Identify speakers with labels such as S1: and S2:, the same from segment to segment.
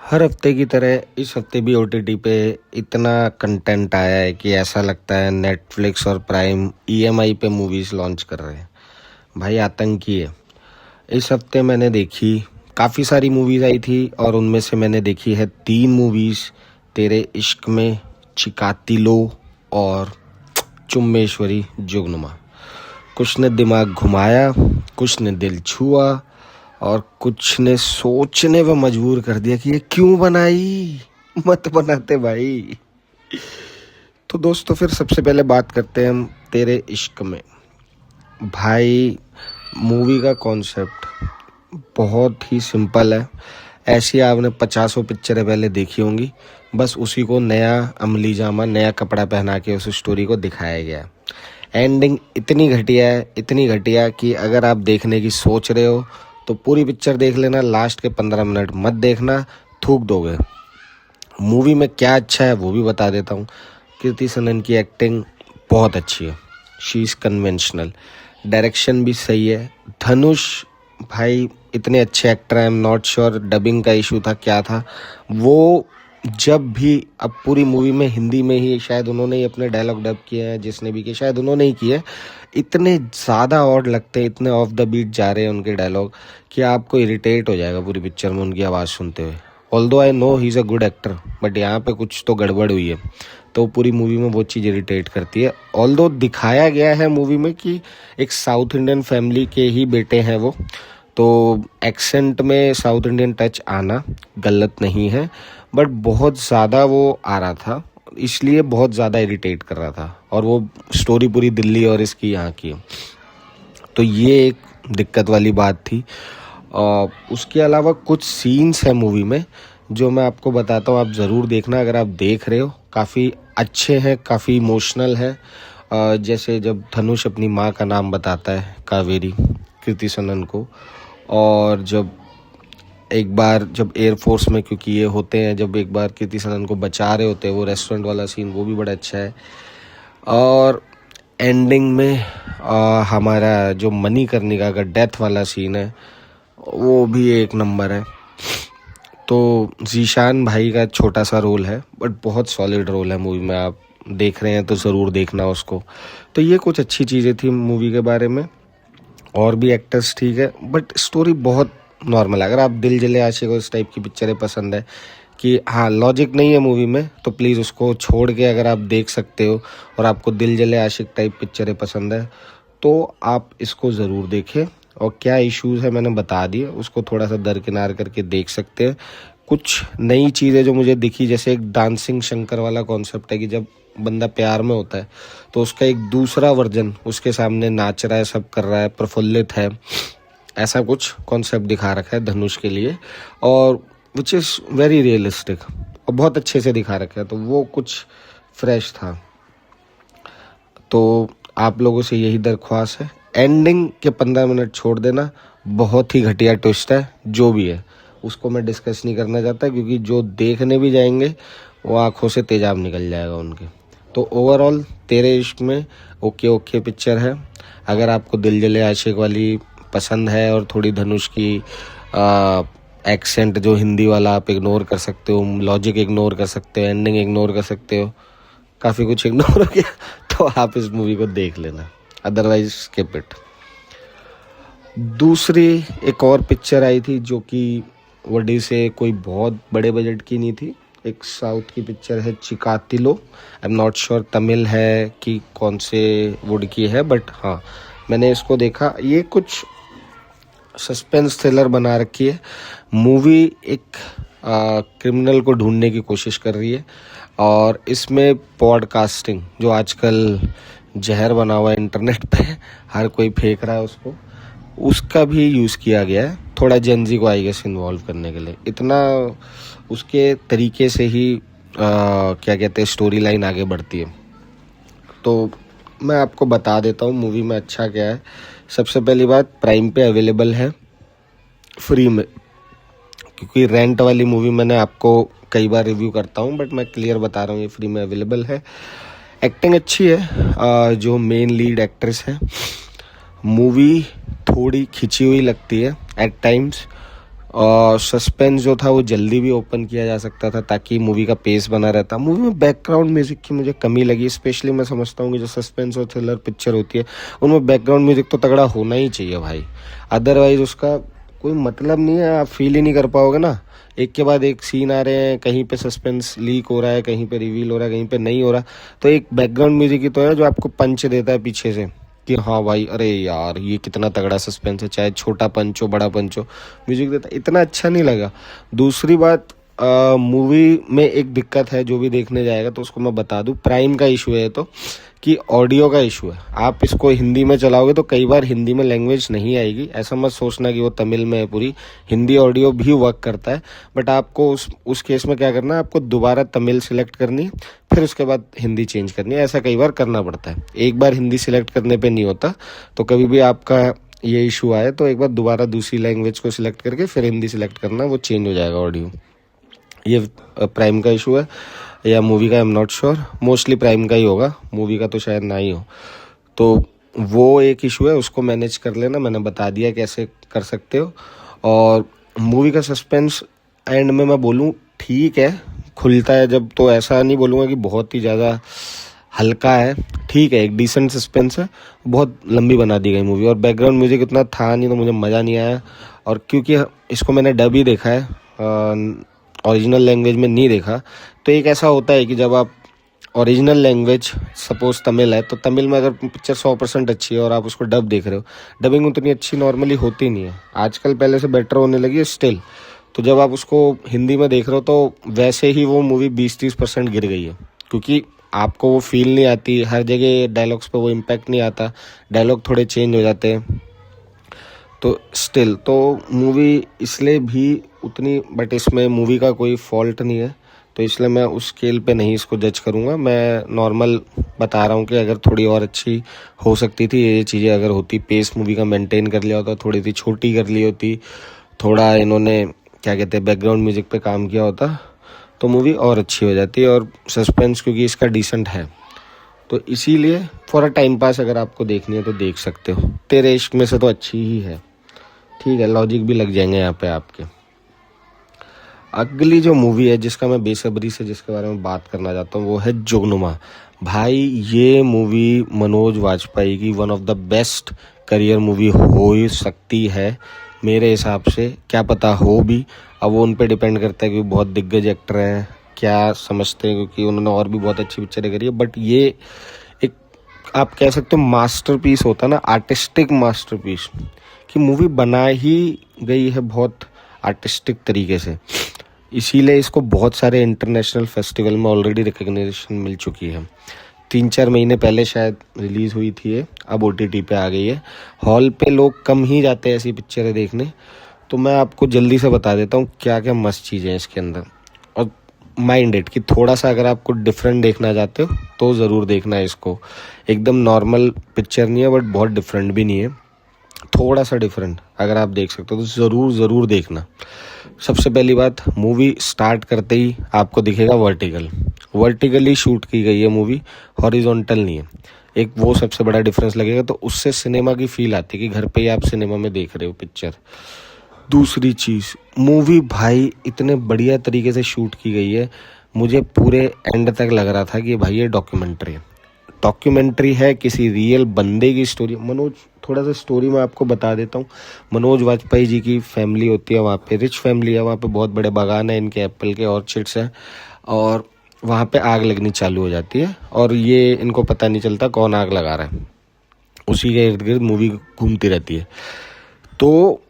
S1: हर हफ्ते की तरह इस हफ्ते भी ओटीटी पे इतना कंटेंट आया है कि ऐसा लगता है नेटफ्लिक्स और प्राइम ईएमआई पे मूवीज लॉन्च कर रहे हैं। भाई आतंकी है। इस हफ्ते मैंने देखी काफ़ी सारी मूवीज आई थी और उनमें से मैंने देखी है 3 मूवीज। तेरे इश्क में, चिकातिलो और चुम्मेश्वरी जुगनुमा। कुछ ने दिमाग घुमाया, कुछ ने दिल छुआ और कुछ ने सोचने पे मजबूर कर दिया कि ये क्यों बनाई। मत बनाते भाई। तो दोस्तों फिर सबसे पहले बात करते हैं हम तेरे इश्क में। भाई मूवी का कॉन्सेप्ट बहुत ही सिंपल है। ऐसी आपने 50 पिक्चरें पहले देखी होंगी, बस उसी को नया अमली जामा, नया कपड़ा पहना के उस स्टोरी को दिखाया गया है। एंडिंग इतनी घटिया है, इतनी घटिया कि अगर आप देखने की सोच रहे हो तो पूरी पिक्चर देख लेना, लास्ट के 15 मिनट मत देखना, थूक दोगे। मूवी में क्या अच्छा है वो भी बता देता हूँ। कृति सनन की एक्टिंग बहुत अच्छी है, शी इज़ कन्वेंशनल। डायरेक्शन भी सही है। धनुष भाई इतने अच्छे एक्टर हैं। आई एम नॉट श्योर डबिंग का इशू था क्या था वो। जब भी अब पूरी मूवी में हिंदी में ही शायद उन्होंने ही अपने डायलॉग डब किए हैं, जिसने भी किए शायद उन्होंने ही किए। इतने ज़्यादा ऑड लगते हैं, इतने ऑफ द बीट जा रहे हैं उनके डायलॉग कि आपको इरिटेट हो जाएगा पूरी पिक्चर में उनकी आवाज़ सुनते हुए। Although I know he is a good actor, but यहाँ पे कुछ तो गड़बड़ हुई है, तो पूरी मूवी में वो चीज़ इरिटेट करती है। ऑल्दो दिखाया गया है मूवी में कि एक साउथ इंडियन फैमिली के ही बेटे हैं वो, तो एक्सेंट में साउथ इंडियन टच आना गलत नहीं है, बट बहुत ज़्यादा वो आ रहा था, इसलिए बहुत ज़्यादा इरिटेट कर रहा था। और वो स्टोरी पूरी दिल्ली और इसकी यहाँ की है, तो ये एक दिक्कत वाली बात थी। उसके अलावा कुछ सीन्स हैं मूवी में जो मैं आपको बताता हूँ, आप ज़रूर देखना अगर आप देख रहे हो। काफ़ी अच्छे हैं, काफ़ी इमोशनल हैं। जैसे जब धनुष अपनी माँ का नाम बताता है, कावेरी, कृति सनन को, और जब एक बार जब एयरफोर्स में, क्योंकि ये होते हैं, जब एक बार कृति सनन को बचा रहे होते हैं, वो रेस्टोरेंट वाला सीन वो भी बड़ा अच्छा है। और एंडिंग में हमारा जो मणिकर्णिका का डेथ वाला सीन है वो भी एक नंबर है। तो जीशान भाई का छोटा सा रोल है, बट बहुत सॉलिड रोल है मूवी में। आप देख रहे हैं तो ज़रूर देखना उसको। तो ये कुछ अच्छी चीज़ें थी मूवी के बारे में। और भी एक्टर्स ठीक है, बट स्टोरी बहुत नॉर्मल है। अगर आप दिल जले आशिक को इस टाइप की पिक्चरें पसंद है कि हाँ लॉजिक नहीं है मूवी में, तो प्लीज़ उसको छोड़ के अगर आप देख सकते हो, और आपको दिल जले आशिक टाइप पिक्चरें पसंद है तो आप इसको ज़रूर देखें। और क्या इश्यूज़ है मैंने बता दिए, उसको थोड़ा सा दरकिनार करके देख सकते हैं। कुछ नई चीज़ें जो मुझे दिखी, जैसे एक डांसिंग शंकर वाला कॉन्सेप्ट है कि जब बंदा प्यार में होता है तो उसका एक दूसरा वर्जन उसके सामने नाच रहा है, सब कर रहा है, प्रफुल्लित है, ऐसा कुछ कॉन्सेप्ट दिखा रखा है धनुष के लिए, और विच इज़ वेरी रियलिस्टिक और बहुत अच्छे से दिखा रखा है, तो वो कुछ फ्रेश था। तो आप लोगों से यही दरख्वास्त है, एंडिंग के 15 मिनट छोड़ देना। बहुत ही घटिया ट्विस्ट है, जो भी है उसको मैं डिस्कस नहीं करना चाहता, क्योंकि जो देखने भी जाएंगे वो आंखों से तेजाब निकल जाएगा उनके। तो ओवरऑल तेरे इश्क में ओके ओके पिक्चर है। अगर आपको दिल जले आशिक वाली पसंद है और थोड़ी धनुष की एक्सेंट जो हिंदी वाला आप इग्नोर कर सकते हो, लॉजिक इग्नोर कर सकते हो, एंडिंग इग्नोर कर सकते हो, काफ़ी कुछ इग्नोर हो गया, तो आप इस मूवी को देख लेना, अदरवाइज स्किप इट। दूसरी एक और पिक्चर आई थी जो कि वडी से कोई बहुत बड़े बजट की नहीं थी। एक साउथ की पिक्चर है Chikatilo. I am not sure Tamil है कि कौन से वुड की है, बट हाँ मैंने इसको देखा। ये कुछ सस्पेंस थ्रिलर बना रखी है मूवी। एक क्रिमिनल को ढूंढने की कोशिश कर रही है, और इसमें पॉडकास्टिंग जो आजकल जहर बना हुआ है इंटरनेट पे, हर कोई फेंक रहा है उसको, उसका भी यूज़ किया गया है थोड़ा जेनजी को आई गेस इन्वॉल्व करने के लिए। इतना उसके तरीके से ही क्या कहते हैं स्टोरी लाइन आगे बढ़ती है। तो मैं आपको बता देता हूँ मूवी में अच्छा क्या है। सबसे पहली बात, प्राइम पे अवेलेबल है फ्री में, क्योंकि रेंट वाली मूवी मैंने आपको कई बार रिव्यू करता हूँ, बट मैं क्लियर बता रहा हूँ ये फ्री में अवेलेबल है। एक्टिंग अच्छी है, जो मेन लीड एक्ट्रेस है। मूवी थोड़ी खिंची हुई लगती है एट टाइम्स, और सस्पेंस जो था वो जल्दी भी ओपन किया जा सकता था ताकि मूवी का पेस बना रहता। मूवी में बैकग्राउंड म्यूजिक की मुझे कमी लगी, स्पेशली मैं समझता हूँ कि जो सस्पेंस और थ्रिलर पिक्चर होती है उनमें बैकग्राउंड म्यूजिक तो तगड़ा होना ही चाहिए भाई, अदरवाइज उसका कोई मतलब नहीं है, आप फील ही नहीं कर पाओगे ना। एक के बाद एक सीन आ रहे हैं, कहीं पे सस्पेंस लीक हो रहा है, कहीं पे रिवील हो रहा है, कहीं पे नहीं हो रहा, तो एक बैकग्राउंड म्यूजिक ही तो है जो आपको पंच देता है पीछे से कि हाँ भाई अरे यार ये कितना तगड़ा सस्पेंस है, चाहे छोटा पंच हो बड़ा पंच हो, म्यूजिक देता है, इतना अच्छा नहीं लगा। दूसरी बात, मूवी में एक दिक्कत है, जो भी देखने जाएगा तो उसको मैं बता दूं, प्राइम का इशू है तो कि ऑडियो का इशू है। आप इसको हिंदी में चलाओगे तो कई बार हिंदी में लैंग्वेज नहीं आएगी, ऐसा मत सोचना कि वो तमिल में है पूरी, हिंदी ऑडियो भी वर्क करता है, बट आपको उस केस में क्या करना है, आपको दोबारा तमिल सिलेक्ट करनी है, फिर उसके बाद हिंदी चेंज करनी है, ऐसा कई बार करना पड़ता है, एक बार हिंदी सिलेक्ट करने पे नहीं होता। तो कभी भी आपका ये इशू आए तो एक बार दोबारा दूसरी लैंग्वेज को सिलेक्ट करके फिर हिंदी सिलेक्ट करना, वो चेंज हो जाएगा ऑडियो। ये प्राइम का इशू है या मूवी का, आई am not sure, mostly prime का ही होगा, मूवी का तो शायद ना ही हो। तो वो एक इशू है, उसको मैनेज कर लेना, मैंने बता दिया कैसे कर सकते हो। और मूवी का सस्पेंस एंड में मैं बोलूँ ठीक है, खुलता है जब, तो ऐसा नहीं बोलूँगा कि बहुत ही ज़्यादा हल्का है, ठीक है, एक डिसेंट सस्पेंस है। बहुत लंबी बना दी गई मूवी और बैकग्राउंड म्यूजिक इतना था नहीं तो मुझे मज़ा नहीं आया। और क्योंकि इसको मैंने डब ही देखा है, ओरिजिनल लैंग्वेज में नहीं देखा, तो एक ऐसा होता है कि जब आप ओरिजिनल लैंग्वेज सपोज तमिल है तो तमिल में अगर पिक्चर 100% अच्छी है और आप उसको डब देख रहे हो, डबिंग उतनी अच्छी नॉर्मली होती नहीं है, आजकल पहले से बेटर होने लगी है स्टिल। तो जब आप उसको हिंदी में देख रहे हो तो वैसे ही वो मूवी 20-30% गिर गई है, क्योंकि आपको वो फील नहीं आती, हर जगह डायलॉग्स पे वो इम्पैक्ट नहीं आता, डायलॉग थोड़े चेंज हो जाते हैं। तो स्टिल तो मूवी इसलिए भी उतनी, बट इसमें मूवी का कोई फॉल्ट नहीं है, तो इसलिए मैं उस स्केल पे नहीं इसको जज करूँगा। मैं नॉर्मल बता रहा हूँ कि अगर थोड़ी और अच्छी हो सकती थी, ये चीज़ें अगर होती, पेस मूवी का मेंटेन कर लिया होता, थोड़ी सी छोटी कर ली होती, थोड़ा इन्होंने क्या कहते हैं बैकग्राउंड म्यूजिक पे काम किया होता, तो मूवी और अच्छी हो जाती है। और सस्पेंस क्योंकि इसका डिसेंट है, तो इसीलिए फॉर अ टाइम पास अगर आपको देखनी है तो देख सकते हो। तेरे इश्क में से तो अच्छी ही है, ठीक है, लॉजिक भी लग जाएंगे यहाँ पे आपके। अगली जो मूवी है जिसका मैं बेसब्री से जिसके बारे में बात करना चाहता हूँ वो है जुगनुमा। भाई ये मूवी मनोज वाजपेयी की one of the best career movie हो ही सकती है मेरे हिसाब से, क्या पता हो भी, अब वो उन पे डिपेंड करता है कि बहुत दिग्गज एक्टर हैं, क्या समझते हैं, क्योंकि उन्होंने और भी बहुत अच्छी पिक्चरें करी है, बट ये एक आप कह सकते हो मास्टरपीस होता है ना, आर्टिस्टिक मास्टरपीस की मूवी बना ही गई है बहुत आर्टिस्टिक तरीके से, इसीलिए इसको बहुत सारे इंटरनेशनल फेस्टिवल में ऑलरेडी रिकग्निशन मिल चुकी है। 3-4 महीने पहले शायद रिलीज़ हुई थी ये, अब OTT पे आ गई है। हॉल पे लोग कम ही जाते हैं ऐसी पिक्चरें देखने, तो मैं आपको जल्दी से बता देता हूँ क्या क्या मस्त चीज़ें हैं इसके अंदर। और माइंड इट कि थोड़ा सा अगर आपको डिफरेंट देखना चाहते हो तो ज़रूर देखना है इसको, एकदम नॉर्मल पिक्चर नहीं है बट बहुत डिफरेंट भी नहीं है, थोड़ा सा डिफरेंट अगर आप देख सकते हो तो ज़रूर देखना। सबसे पहली बात, मूवी स्टार्ट करते ही आपको दिखेगा वर्टिकली शूट की गई है मूवी, हॉरिजॉन्टल नहीं है, एक वो सबसे बड़ा डिफरेंस लगेगा, तो उससे सिनेमा की फील आती है कि घर पे ही आप सिनेमा में देख रहे हो पिक्चर। दूसरी चीज़, मूवी भाई इतने बढ़िया तरीके से शूट की गई है, मुझे पूरे एंड तक लग रहा था कि भाई ये डॉक्यूमेंट्री है किसी रियल बंदे की स्टोरी। मनोज, थोड़ा सा स्टोरी मैं आपको बता देता हूँ। मनोज वाजपेयी जी की फैमिली होती है, वहाँ पे रिच फैमिली है, वहाँ पे बहुत बड़े बागान है इनके, एप्पल के ऑर्चिड्स हैं, और वहाँ पे आग लगनी चालू हो जाती है और ये इनको पता नहीं चलता कौन आग लगा रहा है, उसी के इर्द गिर्द मूवी घूमती रहती है। तो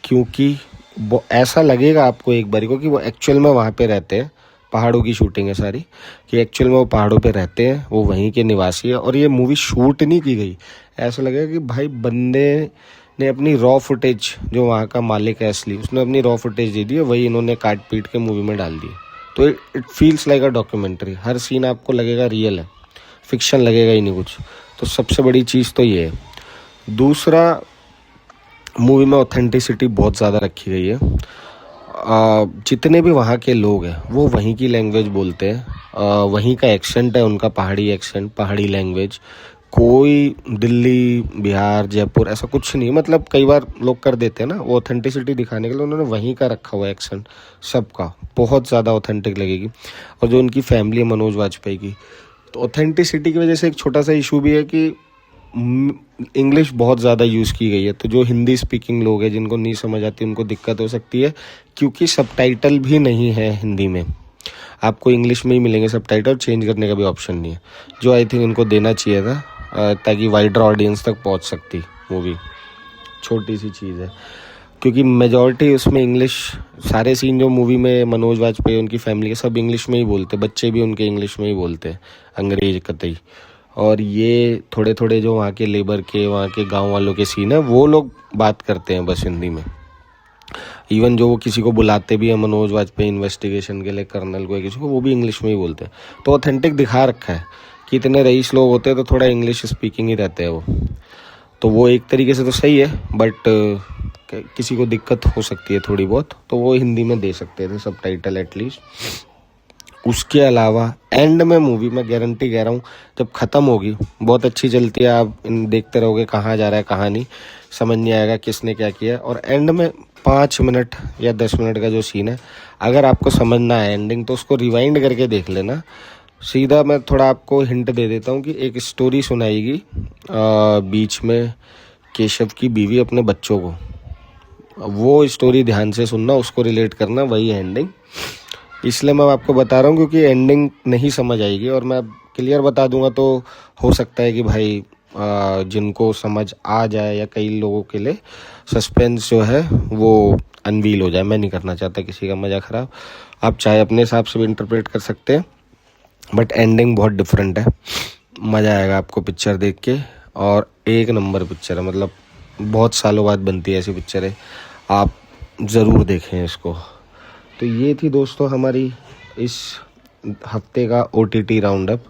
S1: क्योंकि वो ऐसा लगेगा आपको एक बारी को कि वो एक्चुअल में वहाँ पे रहते हैं, पहाड़ों की शूटिंग है सारी, कि एक्चुअल में वो पहाड़ों पे रहते हैं, वो वहीं के निवासी है, और ये मूवी शूट नहीं की गई, ऐसा लगेगा कि भाई बंदे ने अपनी रॉ फुटेज, जो वहाँ का मालिक है असली, उसने अपनी रॉ फुटेज दे दी है, वही इन्होंने काट पीट के मूवी में डाल दी। तो it feels like a documentary, हर सीन आपको लगेगा रियल है, फिक्शन लगेगा ही नहीं कुछ। तो सबसे बड़ी चीज़ तो ये है। दूसरा, मूवी में ऑथेंटिसिटी बहुत ज़्यादा रखी गई है, जितने भी वहाँ के लोग हैं वो वहीं की लैंग्वेज बोलते हैं, वहीं का एक्सेंट है उनका, पहाड़ी एक्सेंट, पहाड़ी लैंग्वेज, कोई दिल्ली, बिहार, जयपुर ऐसा कुछ नहीं है। मतलब कई बार लोग कर देते हैं ना, वो ऑथेंटिसिटी दिखाने के लिए उन्होंने वहीं का रखा हुआ एक्सेंट सबका, बहुत ज़्यादा ऑथेंटिक लगेगी। और जो उनकी फैमिली है मनोज वाजपेयी की, तो ऑथेंटिसिटी की वजह से एक छोटा सा इशू भी है कि इंग्लिश बहुत ज़्यादा यूज़ की गई है, तो जो हिंदी स्पीकिंग लोग हैं जिनको नहीं समझ आती उनको दिक्कत हो सकती है, क्योंकि सबटाइटल भी नहीं है हिंदी में। आपको इंग्लिश में ही मिलेंगे सबटाइटल, चेंज करने का भी ऑप्शन नहीं है, जो आई थिंक इनको देना चाहिए था, ताकि वाइडर ऑडियंस तक पहुंच सकती मूवी। छोटी सी चीज़ है, क्योंकि मेजॉरिटी उसमें इंग्लिश, सारे सीन जो मूवी में मनोज वाजपेयी उनकी फैमिली के सब इंग्लिश में ही बोलते, बच्चे भी उनके इंग्लिश में ही बोलते, अंग्रेज कतई। और ये थोड़े थोड़े जो वहाँ के लेबर के, वहाँ के गांव वालों के सीन है, वो लोग बात करते हैं बस हिंदी में। इवन जो वो किसी को बुलाते भी हैं मनोज वाजपेयी इन्वेस्टिगेशन के लिए, कर्नल को या किसी को, वो भी इंग्लिश में ही बोलते हैं। तो ऑथेंटिक दिखा रखा है कि इतने रईस लोग होते हैं तो थोड़ा इंग्लिश स्पीकिंग ही रहते हैं वो, तो वो एक तरीके से तो सही है। बट किसी को दिक्कत हो सकती है थोड़ी बहुत, तो वो हिंदी में दे सकते थे सबटाइटल एटलीस्ट। उसके अलावा एंड में मूवी, मैं गारंटी कह रहा हूँ, जब ख़त्म होगी, बहुत अच्छी चलती है, आप देखते रहोगे कहाँ जा रहा है कहाँ नहीं, समझ नहीं आएगा किसने क्या किया। और एंड में 5 मिनट या 10 मिनट का जो सीन है, अगर आपको समझना है एंडिंग, तो उसको रिवाइंड करके देख लेना। सीधा मैं थोड़ा आपको हिंट दे देता हूँ कि एक स्टोरी सुनाएगी बीच में केशव की बीवी अपने बच्चों को, वो स्टोरी ध्यान से सुनना, उसको रिलेट करना, वही एंडिंग। इसलिए मैं आपको बता रहा हूँ, क्योंकि एंडिंग नहीं समझ आएगी, और मैं क्लियर बता दूंगा तो हो सकता है कि भाई जिनको समझ आ जाए, या कई लोगों के लिए सस्पेंस जो है वो अनवील हो जाए। मैं नहीं करना चाहता किसी का मज़ा ख़राब, आप चाहे अपने हिसाब से भी इंटरप्रेट कर सकते हैं, बट एंडिंग बहुत डिफरेंट है। मज़ा आएगा आपको पिक्चर देख के, और एक नंबर पिक्चर है, मतलब बहुत सालों बाद बनती है ऐसी पिक्चर है, आप ज़रूर देखें इसको। तो ये थी दोस्तों हमारी इस हफ्ते का OTT राउंड अप,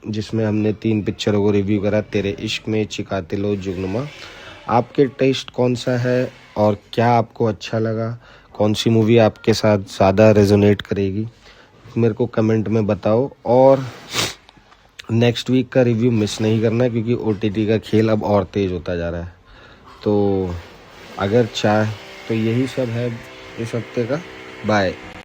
S1: जिसमें हमने 3 पिक्चरों को रिव्यू करा, तेरे इश्क में, चिकातिलो, जुगनुमा। आपके टेस्ट कौन सा है, और क्या आपको अच्छा लगा, कौन सी मूवी आपके साथ ज़्यादा रेजोनेट करेगी, मेरे को कमेंट में बताओ। और नेक्स्ट वीक का रिव्यू मिस नहीं करना, क्योंकि OTT का खेल अब और तेज़ होता जा रहा है। तो अगर चाहे तो यही सब है इस हफ्ते का। बाय।